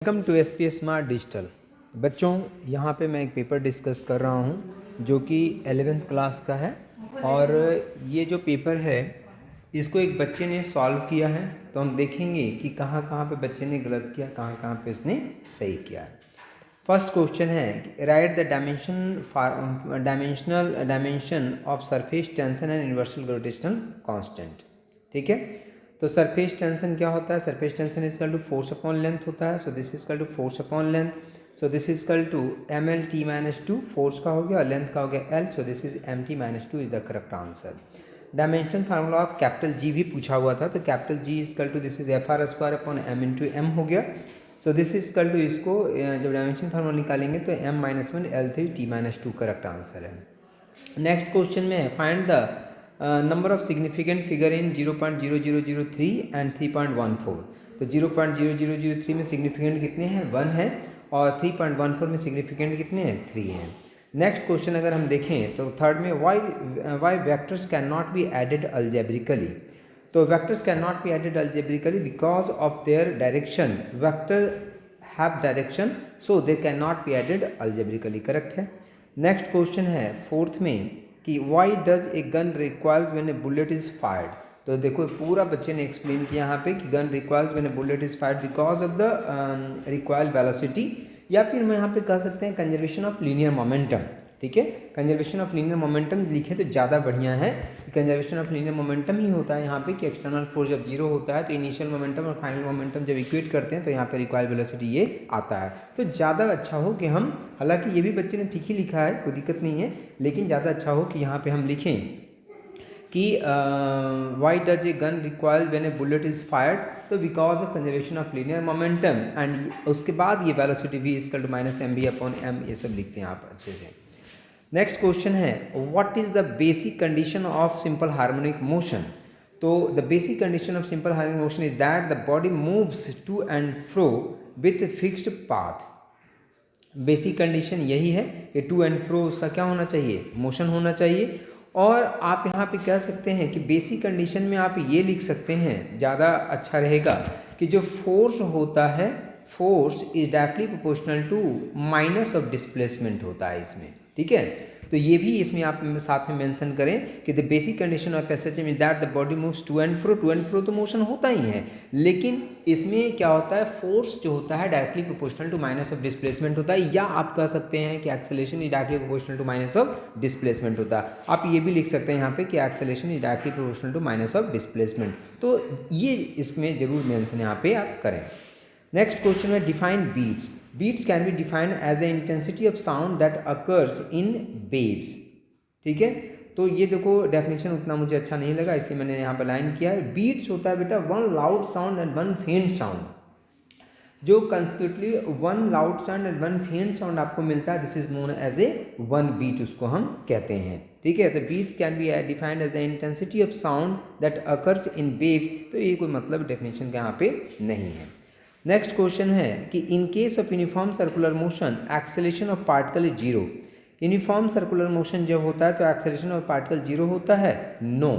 Welcome to SP smart digital. बच्चों, यहाँ पे मैं एक पेपर डिस्कस कर रहा हूँ जो कि 11th क्लास का है और ये जो पेपर है इसको एक बच्चे ने सॉल्व किया है। तो हम देखेंगे कि कहाँ कहाँ पे बच्चे ने गलत किया, कहाँ कहाँ पे उसने सही किया है। फर्स्ट क्वेश्चन है write the dimension of surface tension and universal gravitational constant. ठीक है, तो सरफेस टेंशन क्या होता है? Surface tension is equal to force upon length होता है। So this is equal to force upon length. So this is equal to ml/t-2, force का हो गया और लेंथ का हो गया l। So this is mt-2 is the correct answer. Dimension formula of capital G भी पूछा हुआ था, तो capital G is equal to this is FR² upon m into m हो गया। So this is equal to इसको जब dimension formula निकालेंगे तो m-1 l3t-2 करेक्ट आंसर है। नेक्स्ट क्वेश्चन में है find the number of significant figure in 0.0003 and 3.14। तो 0.0003 में सिग्निफिकेंट कितने हैं? 1 है और 3.14 में सिग्निफिकेंट कितने हैं? 3 हैं। नेक्स्ट क्वेश्चन अगर हम देखें तो थर्ड में why vectors can not be added algebraically. तो vectors can not be added algebraically because of their direction. Vector have direction so they can not be added algebraically. Correct है। Next question है fourth में कि why does a gun requires when a bullet is fired. तो देखो पूरा बच्चे ने explain किया यहाँ पे कि gun requires when a bullet is fired because of the required velocity, या फिर मैं यहाँ पे कह सकते हैं कंजर्वेशन ऑफ लीनियर मोमेंटम। ठीक है, कंजर्वेशन ऑफ लीनियर मोमेंटम लिखे तो ज़्यादा बढ़िया है। कंजर्वेशन ऑफ लीनियर मोमेंटम ही होता है यहाँ पे कि एक्सटर्नल फोर्स जब जीरो होता है तो इनिशियल मोमेंटम और फाइनल मोमेंटम जब इक्वेट करते हैं तो यहाँ पे रिक्वायर्ड वेलोसिटी ये आता है। तो ज़्यादा अच्छा हो कि हम, हालांकि ये भी बच्चे ने ठीक ही लिखा है, कोई दिक्कत नहीं है, लेकिन ज़्यादा अच्छा हो कि यहाँ पे हम लिखें कि why does a gun required when a bullet is fired, तो because of conservation of linear momentum and उसके बाद ये velocity v equal to -mv/m, ये सब लिखते हैं आप अच्छे से। नेक्स्ट क्वेश्चन है what is the basic condition of simple harmonic motion. तो the basic condition of simple harmonic motion is that the body moves to and fro with fixed path. Basic condition यही है कि to and फ्रो उसका क्या होना चाहिए? Motion होना चाहिए। और आप यहाँ पे कह सकते हैं कि बेसिक कंडीशन में आप ये लिख सकते हैं, ज़्यादा अच्छा रहेगा, कि जो फोर्स होता है, force is directly proportional to minus of displacement होता है इसमें। ठीक है, तो ये भी इसमें आप साथ में मेंशन करें कि the basic condition of SHM is that the body moves to and fro. To and fro तो मोशन होता ही है, लेकिन इसमें क्या होता है, फोर्स जो होता है directly proportional to minus of displacement होता है, या आप कह सकते हैं कि acceleration is directly proportional to minus of displacement होता है। आप ये भी लिख सकते हैं यहाँ पे कि acceleration is directly proportional to minus of displacement. तो ये इसमें जरूर मेंशन यहाँ पे आप करें। नेक्स्ट क्वेश्चन में define beats. Beats can be defined as a intensity of sound that occurs in waves. ठीक है, तो ये देखो डेफिनेशन उतना मुझे अच्छा नहीं लगा, इसलिए मैंने यहाँ पर लाइन किया है। बीट्स होता है बेटा one loud sound and one faint sound. जो consecutively one loud sound and one faint sound आपको मिलता है, this is known as a one beat, उसको हम कहते हैं। ठीक है, तो beats can be defined as the intensity of sound that occurs in waves. तो ये कोई मतलब डेफिनेशन का यहाँ पे नहीं है। नेक्स्ट क्वेश्चन है कि in case of uniform circular motion acceleration of particle is zero. Uniform circular motion जब होता है तो एक्सेलरेशन ऑफ पार्टिकल जीरो होता है? नो।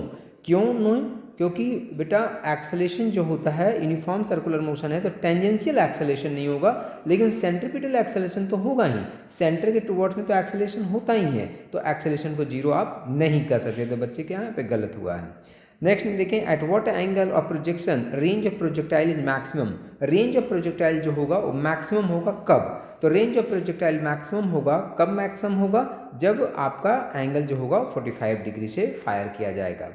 क्यों नो? क्योंकि बेटा एक्सेलरेशन जो होता है, यूनिफॉर्म सर्कुलर मोशन है तो टेंजेंशियल एक्सेलरेशन नहीं होगा, लेकिन सेंट्रीपिटल एक्सेलरेशन तो होगा ही। सेंटर के टुवर्ड्स में तो एक्सेलरेशन होता ही है, तो एक्सेलरेशन को जीरो आप नहीं कर सकते। तो बच्चे के यहाँ पे गलत हुआ है। नेक्स्ट में देखें at what angle of projection range of projectile is maximum. Range of projectile जो होगा वो मैक्सिमम होगा कब? तो रेंज ऑफ प्रोजेक्टाइल मैक्सिमम होगा कब? मैक्सिमम होगा जब आपका एंगल जो होगा 45 डिग्री से फायर किया जाएगा।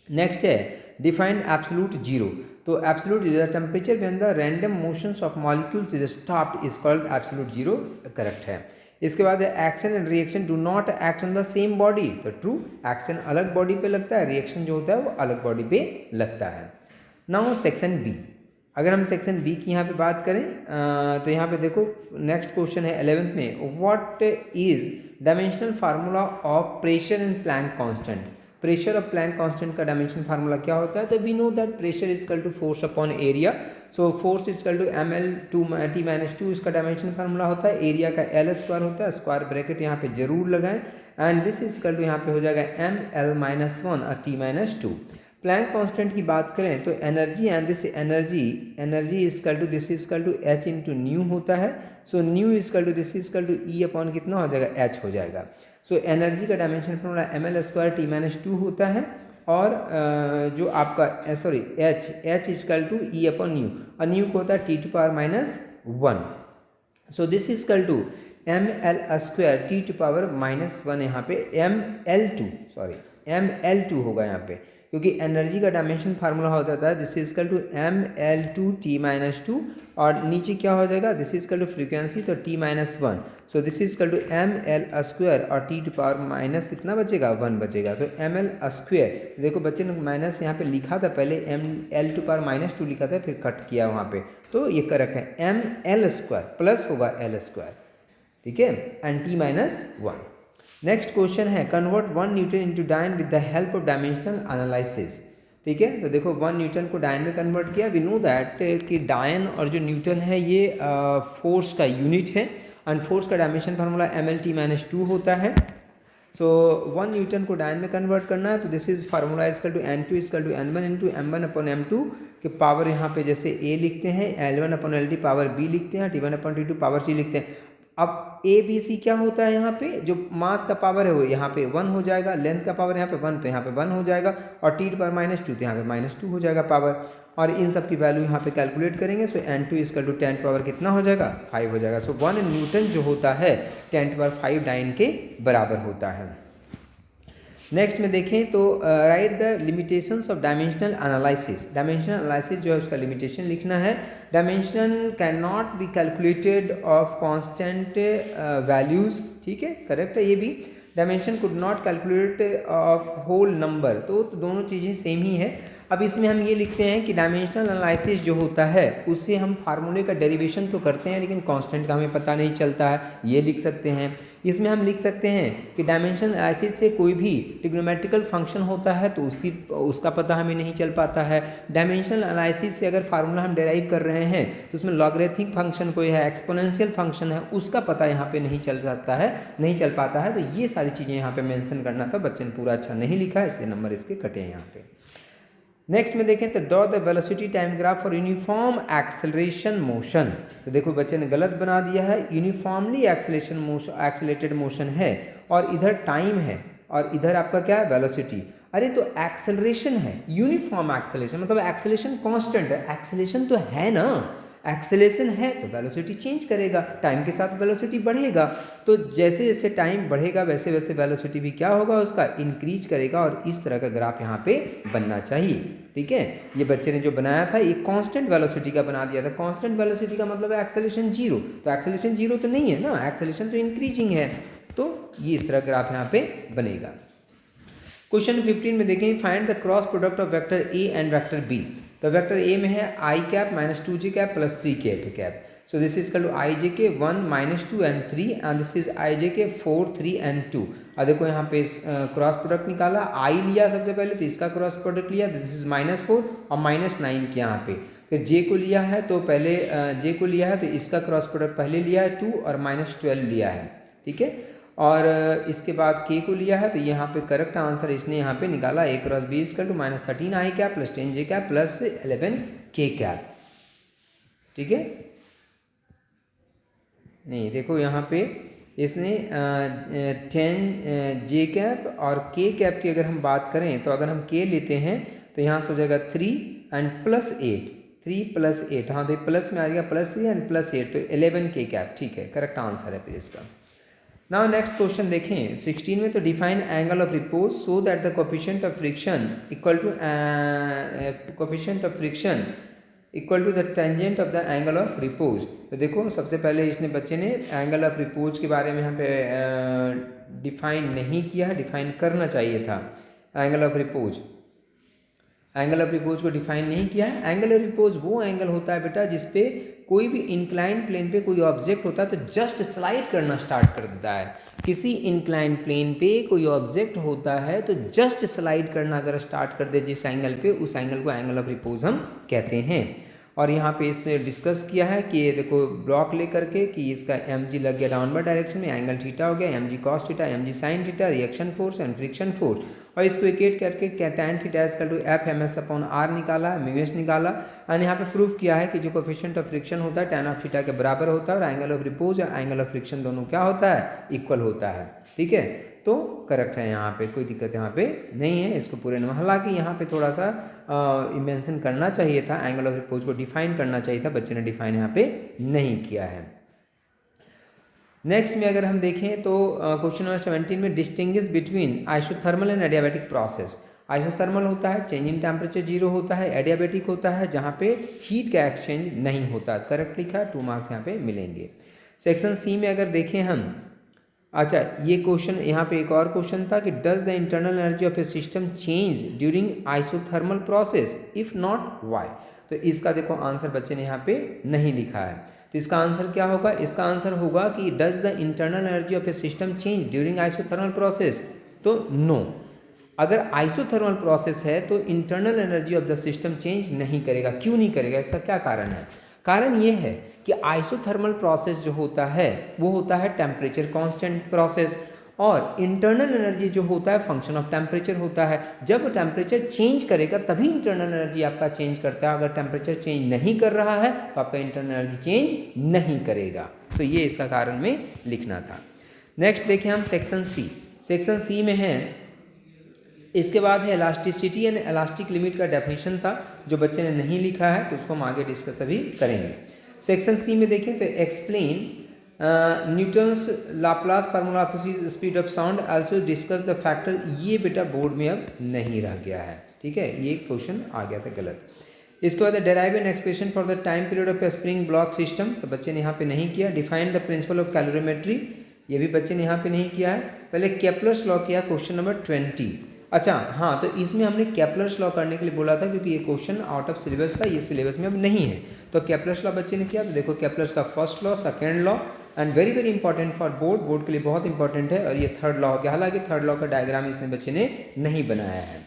नेक्स्ट है डिफाइन एब्सोल्यूट जीरो। तो absolute zero temperature when the random motions of molecules is stopped is called absolute zero. Correct है। इसके बाद action and reaction do not act on the same body. तो true, action अलग body पे लगता है, reaction जो होता है वो अलग बॉडी पे लगता है। Now section B. अगर हम सेक्शन बी की यहाँ पे बात करें तो यहाँ पे देखो नेक्स्ट क्वेश्चन है 11th में what is dimensional formula of pressure and Planck constant. Pressure और प्लैंक कांस्टेंट का डायमेंशन फार्मूला क्या होता है? तो we know that pressure is equal to force upon area. So force is equal to ml/t-2 इसका dimension formula होता है। Area का l² होता है, स्क्वायर ब्रैकेट यहाँ पे जरूर लगाएं, and this is equal to यहाँ पे हो जाएगा ml-1 और t-2। प्लैंक कांस्टेंट की बात करें तो energy and this energy this is equal to H into nu होता है। So nu is equal to this is equal to E upon कितना हो जाएगा, एच हो जाएगा। सो एनर्जी का डायमेंशन फॉर्मूला ml² t-2 होता है, और जो आपका sorry H is equal to E upon nu, और न्यू को होता है t⁻⁻1। So this is equal to ml² t⁻⁻1, यहाँ पे ml2 होगा यहाँ पे, क्योंकि एनर्जी का डायमेंशन फार्मूला होता था this is equal to ml2 t-2, और नीचे क्या हो जाएगा, this is equal to frequency तो t-1। So this is equal to ml² और t⁻⁻ कितना बचेगा, 1 बचेगा। तो ml², देखो बच्चे ने माइनस यहाँ पे लिखा था, पहले ml⁻² लिखा था, फिर कट किया वहाँ पे, तो ये करेक्ट है। ml² प्लस होगा l², ठीक है, एंड t-1। नेक्स्ट क्वेश्चन है कन्वर्ट 1 न्यूटन इंटू डायन with the help of dimensional analysis. ठीक है, तो देखो 1 न्यूटन को डायन में कन्वर्ट किया। वी नो दैट कि डायन और जो न्यूटन है ये फोर्स का यूनिट है, एंड फोर्स का डायमेंशन फार्मूला mlt-2 होता है। सो 1 न्यूटन को डायन में कन्वर्ट करना है, तो this is formula is equal to n2 is equal to n1 into m1 upon m2 के पावर यहाँ पे जैसे a लिखते हैं, l1 upon lt power b लिखते हैं, t1 upon t2 power c लिखते हैं। अब ए बी सी क्या होता है, यहाँ पे जो मास का पावर है वो यहाँ पे 1 हो जाएगा, लेंथ का पावर यहाँ पे 1 तो यहाँ पे 1 हो जाएगा, और t⁻⁻2 तो यहाँ पे -2 हो जाएगा पावर, और इन सब की वैल्यू यहाँ पे कैलकुलेट करेंगे। सो n2 इजकल टू 10 पावर कितना हो जाएगा, 5 हो जाएगा। सो 1 न्यूटन जो होता है 10⁵ डायन के बराबर होता है। नेक्स्ट में देखें तो write the limitations of dimensional analysis. Dimensional analysis जो है उसका लिमिटेशन लिखना है। Dimension can not be calculated of constant values, ठीक है, करेक्ट है ये भी। Dimension could not calculate of whole number, तो दोनों चीज़ें सेम ही है। अब इसमें हम ये लिखते हैं कि डायमेंशनल एनालिसिस जो होता है उससे हम फार्मूले का डेरिवेशन तो करते हैं, लेकिन कांस्टेंट का हमें पता नहीं चलता है, ये लिख सकते हैं। इसमें हम लिख सकते हैं कि डायमेंशनल एनालिसिस से कोई भी ट्रिग्नोमेट्रिकल फंक्शन होता है तो उसका पता हमें नहीं चल पाता है। डायमेंशनल एनालिसिस से अगर फार्मूला हम डेराइव कर रहे हैं तो उसमें लॉगरिथमिक फंक्शन कोई है, एक्सपोनेंशियल फंक्शन है, उसका पता यहाँ पे नहीं चल पाता है। तो ये सारी चीज़ें यहाँ पे मेंशन करना था, बच्चे ने पूरा अच्छा नहीं लिखा है, इसलिए नंबर इसके कटे हैं यहाँ पे। नेक्स्ट में देखें तो draw the velocity time graph for uniform acceleration motion. तो देखो बच्चे ने गलत बना दिया है, यूनिफॉर्मली एक्सेलेटेड मोशन है और इधर टाइम है और इधर आपका क्या है, वेलोसिटी। अरे तो एक्सेलरेशन है, यूनिफॉर्म एक्सेलरेशन मतलब एक्सेलरेशन कांस्टेंट है, एक्सेलरेशन तो है ना, एक्सेलरेशन है तो वेलोसिटी चेंज करेगा, टाइम के साथ वेलोसिटी बढ़ेगा। तो जैसे जैसे टाइम बढ़ेगा वैसे वैसे वेलोसिटी भी क्या होगा, उसका इंक्रीज करेगा, और इस तरह का ग्राफ यहाँ पे बनना चाहिए। ठीक है, ये बच्चे ने जो बनाया था ये कांस्टेंट वेलोसिटी का बना दिया था। कांस्टेंट वेलोसिटी का मतलब है एक्सेलरेशन 0, तो एक्सेलरेशन 0 तो नहीं है ना, एक्सेलरेशन तो इंक्रीजिंग है, तो ये इस तरह ग्राफ यहाँ पे बनेगा। क्वेश्चन 15 में देखें, find the cross product of vector A and vector B. तो वेक्टर ए में है i cap minus 2j cap plus 3 cap. So this is equal to i j के 1 -2 and 3 and this is i j के 4 3 and 2। अब देखो यहाँ पे cross product निकाला, i लिया सबसे पहले तो इसका क्रॉस प्रोडक्ट लिया, दिस इज -4 और -9 के यहाँ पे। फिर j को लिया है तो पहले j को लिया है तो इसका क्रॉस प्रोडक्ट पहले लिया है 2 और -12 लिया है, ठीक है। और इसके बाद k को लिया है तो यहाँ पे करेक्ट आंसर इसने यहाँ पे निकाला a cross b equal to -13 i cap plus 10 j cap plus 11 k cap, ठीक है। नहीं देखो यहाँ पे इसने 10 j कैप और k कैप की अगर हम बात करें तो अगर हम k लेते हैं तो यहाँ से हो जाएगा 3 एंड प्लस 8, 3 प्लस 8, हाँ तो प्लस में आ जाएगा +3 एंड प्लस 8 तो 11 k कैप, ठीक है, करेक्ट आंसर है फिर इसका। नाउ नेक्स्ट क्वेश्चन देखें 16 में, तो define angle of repose so that the coefficient of friction equal to the tangent of the angle of repose. तो देखो सबसे पहले इसने बच्चे ने एंगल ऑफ रिपोज के बारे में यहाँ पे डिफाइन नहीं किया है, डिफाइन करना चाहिए था। एंगल ऑफ रिपोज को डिफाइन नहीं किया है। एंगल ऑफ रिपोज वो एंगल होता है बेटा जिसपे कोई भी इंक्लाइन प्लेन पे कोई ऑब्जेक्ट होता है तो जस्ट स्लाइड करना स्टार्ट कर देता है। किसी इंक्लाइन प्लेन पे कोई ऑब्जेक्ट होता है तो जस्ट स्लाइड करना अगर स्टार्ट कर दे जिस एंगल पे, उस एंगल को एंगल ऑफ रिपोज हम कहते हैं। और यहाँ पे इसने डिस्कस किया है कि ये देखो ब्लॉक लेकर के कि इसका mg लग गया डाउनवर्ड डायरेक्शन में, एंगल थीटा हो गया, mg cos theta, mg sin theta, reaction force and friction force, और इसको इक्वेट करके tan theta equal to F M S upon R निकाला, म्यू एस निकाला, और यहाँ पे प्रूव किया है कि जो कोफिशिएंट ऑफ फ्रिक्शन होता है tan ऑफ थीटा के बराबर होता है और एंगल ऑफ रिपोज या एंगल ऑफ फ्रिक्शन दोनों क्या होता है, इक्वल होता है। ठीक है, तो करेक्ट है, यहाँ पे कोई दिक्कत यहाँ पे नहीं है इसको पूरे नंबर। हालांकि यहाँ पे थोड़ा सा मेंशन करना चाहिए था, एंगल ऑफ रिपोज को डिफाइन करना चाहिए था, बच्चे ने डिफाइन यहाँ पे नहीं किया है। नेक्स्ट में अगर हम देखें तो क्वेश्चन नंबर 17 में distinguish between isothermal and adiabatic process. Isothermal होता है चेंज इन टेम्परेचर जीरो होता है, एडियाबैटिक होता है जहाँ पे हीट का एक्सचेंज नहीं होता। करेक्ट लिखा है, 2 मार्क्स यहाँ पे मिलेंगे। सेक्शन सी में अगर देखें हम, अच्छा ये क्वेश्चन यहाँ पे एक और क्वेश्चन था कि does the internal energy of A system change during isothermal process, if not why. तो इसका देखो आंसर बच्चे ने यहाँ पे नहीं लिखा है, तो इसका आंसर क्या होगा, इसका आंसर होगा कि does the internal energy of A system change during isothermal process, तो नो। अगर आइसोथर्मल प्रोसेस है तो internal energy of the system change नहीं करेगा। क्यों नहीं करेगा, इसका क्या कारण है? कारण ये है कि आइसोथर्मल प्रोसेस जो होता है वो होता है टेम्परेचर कांस्टेंट प्रोसेस, और इंटरनल एनर्जी जो होता है फंक्शन ऑफ टेम्परेचर होता है। जब टेम्परेचर चेंज करेगा तभी इंटरनल एनर्जी आपका चेंज करता है, अगर टेम्परेचर चेंज नहीं कर रहा है तो आपका इंटरनल एनर्जी चेंज नहीं करेगा। तो ये इसका कारण में लिखना था। नेक्स्ट देखिए हम सेक्शन सी। सेक्शन सी में है, इसके बाद है इलास्टिसिटी एंड इलास्टिक लिमिट का डेफिनेशन था जो बच्चे ने नहीं लिखा है, तो उसको हम आगे डिस्कस अभी करेंगे। सेक्शन सी में देखें तो explain Newton's Laplace formula of speed of sound, also discuss the factor. ये बेटा बोर्ड में अब नहीं रह गया है, ठीक है, ये क्वेश्चन आ गया था गलत। इसके बाद derive N expression for the time period of A spring block system, तो बच्चे ने यहाँ पे नहीं किया। Define the principle of calorimetry, ये भी बच्चे ने यहाँ पे नहीं किया है। पहले केपलर्स लॉ किया, क्वेश्चन नंबर 20। अच्छा हाँ, तो इसमें हमने केपलर्स लॉ करने के लिए बोला था क्योंकि ये क्वेश्चन आउट ऑफ सिलेबस था, ये सिलेबस में अब नहीं है। तो केपलर्स लॉ बच्चे ने किया, तो देखो केपलर्स का first law, second law, and very very important for board के लिए बहुत इंपॉर्टेंट है। और ये थर्ड लॉ हो गया, हालांकि थर्ड लॉ का डायग्राम इसने बच्चे ने नहीं बनाया है।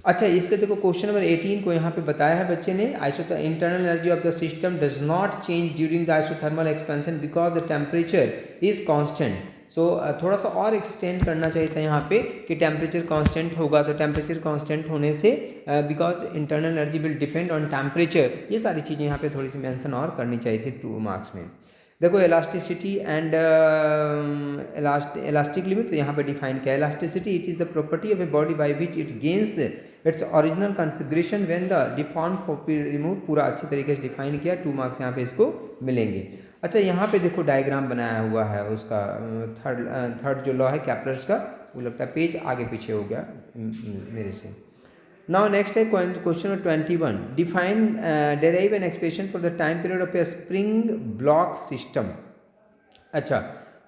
अच्छा, इसके देखो क्वेश्चन नंबर 18 को यहाँ पे बताया है बच्चे ने, internal energy of the system does not change during the isothermal expansion because the temperature is constant. So थोड़ा सा और एक्सटेंड करना चाहिए था यहाँ पे कि टेम्परेचर कांस्टेंट होगा, तो टेम्परेचर कांस्टेंट होने से because internal energy will depend on temperature, ये सारी चीज़ें यहाँ पे थोड़ी सी मेंशन और करनी चाहिए थी 2 मार्क्स में। देखो इलास्टिसिटी एंड इलास्टिक लिमिट, तो यहाँ पे डिफाइन किया elasticity, it is the property of a body by which it gains its original configuration when the deform remove. पूरा अच्छे तरीके से डिफाइन किया, 2 मार्क्स यहाँ पे इसको मिलेंगे। अच्छा, यहाँ पे देखो डायग्राम बनाया हुआ है उसका, थर्ड जो लॉ है कैपलर्स का, वो लगता है पेज आगे पीछे हो गया मेरे से। नाउ नेक्स्ट है question number 21। Define derive N expression for the time period of A spring block system. अच्छा,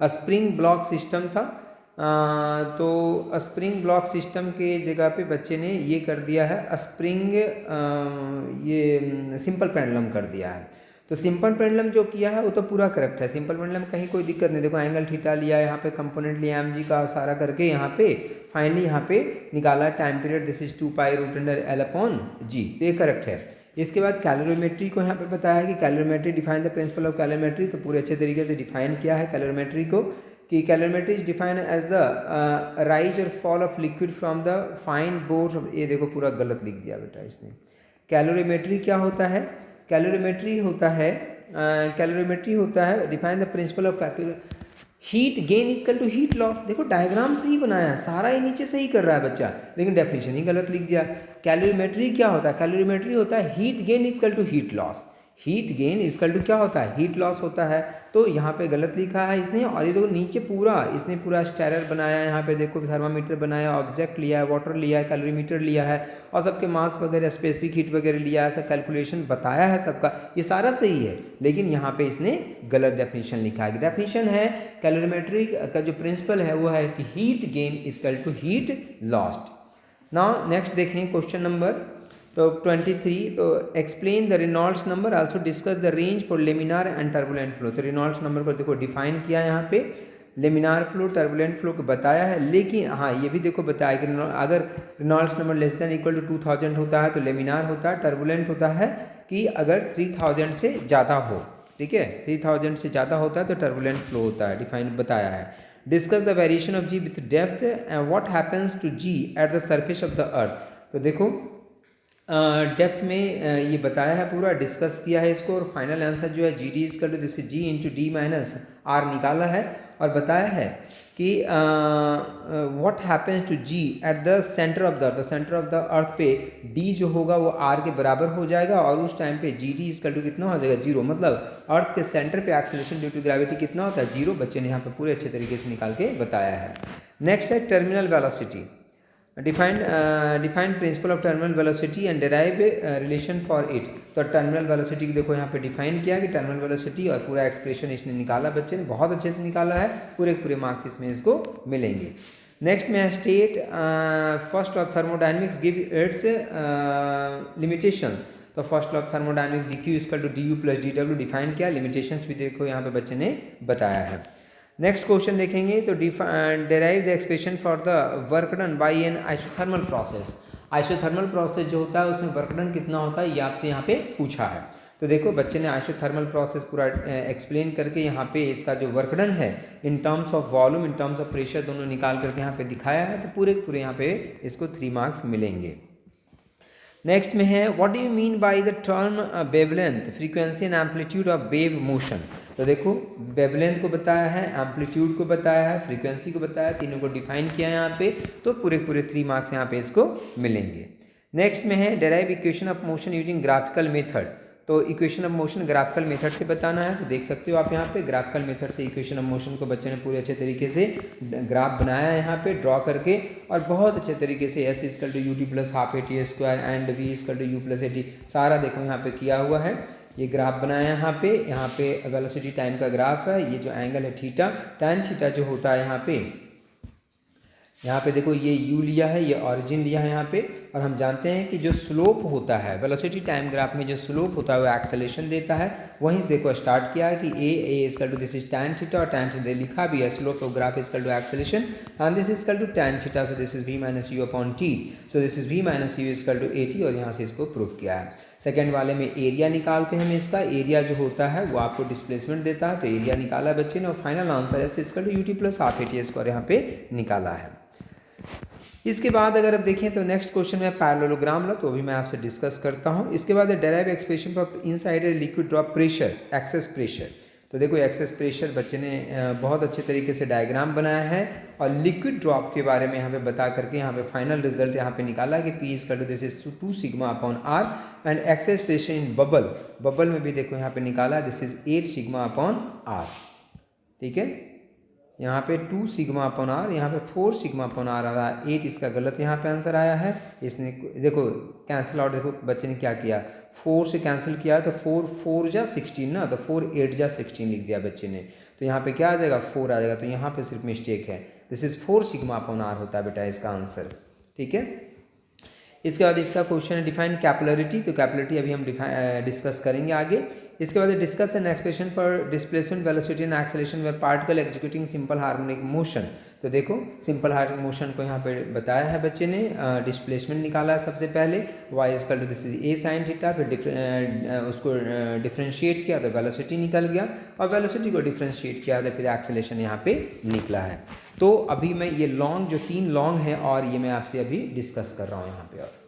स्प्रिंग ब्लॉक सिस्टम था, तो स्प्रिंग ब्लॉक सिस्टम के जगह पे बच्चे ने ये कर दिया है स्प्रिंग, ये सिंपल पेंडुलम कर दिया है। तो सिंपल पेंडुलम जो किया है वो तो पूरा करेक्ट है, सिंपल पेंडुलम कहीं कोई दिक्कत नहीं। देखो एंगल थीटा लिया है, यहाँ पे कंपोनेंट लिया mg का सारा करके, यहाँ पे फाइनली यहाँ पे निकाला time period, this is 2 pi root under L upon G, तो ये करेक्ट है। इसके बाद कैलोरीमेट्री को यहाँ पे बताया कि calorimetry define the principle of calorimetry, तो पूरे अच्छे तरीके से डिफाइन किया है कैलोरीमेट्री को कि calorimetry is defined as the rise और fall of liquid from the fine board of, ये देखो पूरा गलत लिख दिया बेटा इसने। कैलोरीमेट्री क्या होता है, कैलोरीमेट्री होता है define the principle of heat gain is equal to heat loss. देखो डायग्राम सही बनाया है, सारा ये नीचे सही कर रहा है बच्चा, लेकिन डेफिनेशन ही गलत लिख दिया। कैलोरीमेट्री क्या होता है, कैलोरीमेट्री होता है heat gain is equal to heat loss. Heat gain is equal to क्या होता है, हीट लॉस होता है। तो यहाँ पे गलत लिखा है इसने, और ये देखो नीचे पूरा इसने पूरा स्टेरर बनाया, यहाँ पे देखो थर्मामीटर बनाया, ऑब्जेक्ट लिया है, वाटर लिया है, कैलोरीमीटर लिया है, और सबके मास वगैरह स्पेसिफिक हीट वगैरह लिया है, सब कैलकुलेशन बताया है सबका, ये सारा सही है, लेकिन यहाँ पे इसने गलत डेफिनेशन लिखा है। डेफिनेशन है कैलोरीमेट्री का जो प्रिंसिपल है वो है कि heat gain is equal to heat lost. Now next देखें क्वेश्चन नंबर तो 23, तो explain the Reynolds number, also discuss the range for laminar and turbulent flow. तो रेनॉल्ड्स नंबर को देखो डिफाइन किया यहाँ पे, लेमिनार फ्लो टर्बुलेंट फ्लो को बताया है, लेकिन हाँ ये भी देखो बताया कि अगर Reynolds number less than equal to 2000 होता है तो लेमिनार होता है, टर्बुलेंट होता है कि अगर 3000 से ज़्यादा हो, ठीक है, 3000 से ज़्यादा होता है तो टर्बुलेंट फ्लो होता है, डिफाइन बताया है। Discuss the variation of G with depth and what happens to G at the surface of the earth. तो देखो डेप्थ में ये बताया है, पूरा डिस्कस किया है इसको, और फाइनल आंसर जो है जी डी इज कर this G into D minus R निकाला है, और बताया है कि what happens to G at the centre of the earth, centre of the earth पे डी जो होगा वो आर के बराबर हो जाएगा, और उस टाइम पे जी डी इजकल टू कितना हो जाएगा, जीरो। मतलब अर्थ के सेंटर पे एक्सेलरेशन ड्यू टू ग्रेविटी कितना होता है, जीरो। बच्चे ने यहाँ पे पूरे अच्छे तरीके से निकाल के बताया है। नेक्स्ट है terminal velocity. Define principle of terminal velocity and derive relation for it. तो टर्मिनल वेलोसिटी की देखो यहाँ पे डिफाइन किया कि टर्मिनल वेलोसिटी, और पूरा एक्सप्रेशन इसने निकाला, बच्चे ने बहुत अच्छे से निकाला है, पूरे मार्क्स इसमें इसको मिलेंगे। नेक्स्ट में है state first law of thermodynamics give its limitations. तो first law of thermodynamics D Q equal to D U plus D W define किया, लिमिटेशंस भी देखो यहाँ पे बच्चे ने बताया है। नेक्स्ट क्वेश्चन देखेंगे तो derive the expression for the work done by N isothermal process. Isothermal process जो होता है उसमें वर्क डन कितना होता है, ये आपसे यहाँ पे पूछा है। तो देखो बच्चे ने आइसोथर्मल प्रोसेस पूरा एक्सप्लेन करके यहाँ पे इसका जो वर्क डन है in terms of volume, in terms of pressure, दोनों निकाल करके यहाँ पे दिखाया है, तो पूरे यहाँ पे इसको 3 मार्क्स मिलेंगे। नेक्स्ट में है what do you mean by the term wavelength, frequency and amplitude of wave motion. तो देखो वेवलेंथ को बताया है, एम्पलीट्यूड को बताया है, फ्रीक्वेंसी को बताया, तीनों को डिफाइन किया है यहाँ पे, तो पूरे 3 मार्क्स यहाँ पे इसको मिलेंगे। नेक्स्ट में है derive equation of motion using graphical method. तो equation of motion graphical method से बताना है, तो देख सकते हो आप यहाँ पे ग्राफिकल मेथड से इक्वेशन ऑफ मोशन को बच्चे ने पूरे अच्छे तरीके से ग्राफ बनाया है यहाँ पे ड्रॉ करके, और बहुत अच्छे तरीके से S is equal to U T plus half A T square and V is equal to U plus A T, सारा देखो यहाँ पे किया हुआ है, ये ग्राफ बनाया है यहाँ पे वेलोसिटी टाइम का ग्राफ है, ये जो एंगल है थीटा, tan थीटा जो होता है यहाँ पे देखो ये u लिया है, ये ऑरिजिन लिया है यहाँ पे, और हम जानते हैं कि जो स्लोप होता है वेलोसिटी टाइम ग्राफ में, जो स्लोप होता है वो एक्सेलेरेशन देता है। वहीं देखो स्टार्ट किया है कि a is equal to this is tan theta, और tan थीटा लिखा भी है, slope of graph is equal to acceleration, and this is equal to tan theta, so this is v minus U upon T, so this is v minus U is equal to A T, और यहाँ से इसको prove किया है। Second वाले में area निकालते हैं हम, इसका एरिया जो होता है वो आपको डिस्प्लेसमेंट देता है, तो एरिया निकाला बच्चे ने, और फाइनल आंसर है is equal to U T plus half A T square यहाँ पे निकाला है। इसके बाद अगर अब देखें तो नेक्स्ट क्वेश्चन में पैरेललोग्राम ला, तो अभी मैं आपसे डिस्कस करता हूं। इसके बाद derive expression for inside a liquid drop pressure, excess pressure. तो देखो एक्सेस प्रेशर बच्चे ने बहुत अच्छे तरीके से डायग्राम बनाया है, और लिक्विड ड्रॉप के बारे में यहाँ पे बता करके यहाँ पे फाइनल रिजल्ट यहाँ पे निकाला है कि P is equal this is 2 sigma upon R, and excess pressure in bubble में भी देखो यहाँ पे निकाला है, this is 8 sigma upon R. ठीक है, यहाँ पे 2 सिग्मा अपॉन आर, यहाँ पे 4 सिग्मा अपॉन आर आ रहा है, 8 इसका गलत यहाँ पे आंसर आया है। इसने देखो कैंसिल आउट, देखो बच्चे ने क्या किया, 4 से कैंसिल किया है, तो 4 जा 16 ना, तो 4 8 जा 16 लिख दिया बच्चे ने, तो यहाँ पे क्या आ जाएगा 4 आ जाएगा, तो यहाँ पे सिर्फ मिस्टेक है, this is 4 sigma upon R होता है बेटा इसका आंसर। ठीक है, इसके बाद इसका क्वेश्चन है डिफाइन कैपिलरिटी। तो कैपिलरिटी अभी हम डिस्कस करेंगे आगे। इसके बाद discuss an expression for displacement velocity and acceleration में particle executing simple harmonic motion. तो देखो सिंपल हार्मोनिक मोशन को यहाँ पे बताया है बच्चे ने, डिस्प्लेसमेंट निकाला है सबसे पहले, Y is equal to this is a sine theta, फिर उसको डिफ्रेंशिएट किया तो वेलोसिटी निकल गया, और वेलोसिटी को डिफ्रेंशिएट किया तो फिर एक्सेलरेशन यहाँ पे निकला है। तो अभी मैं ये लॉन्ग जो 3 लॉन्ग है, और ये मैं आपसे अभी डिस्कस कर रहा हूँ यहाँ पे। और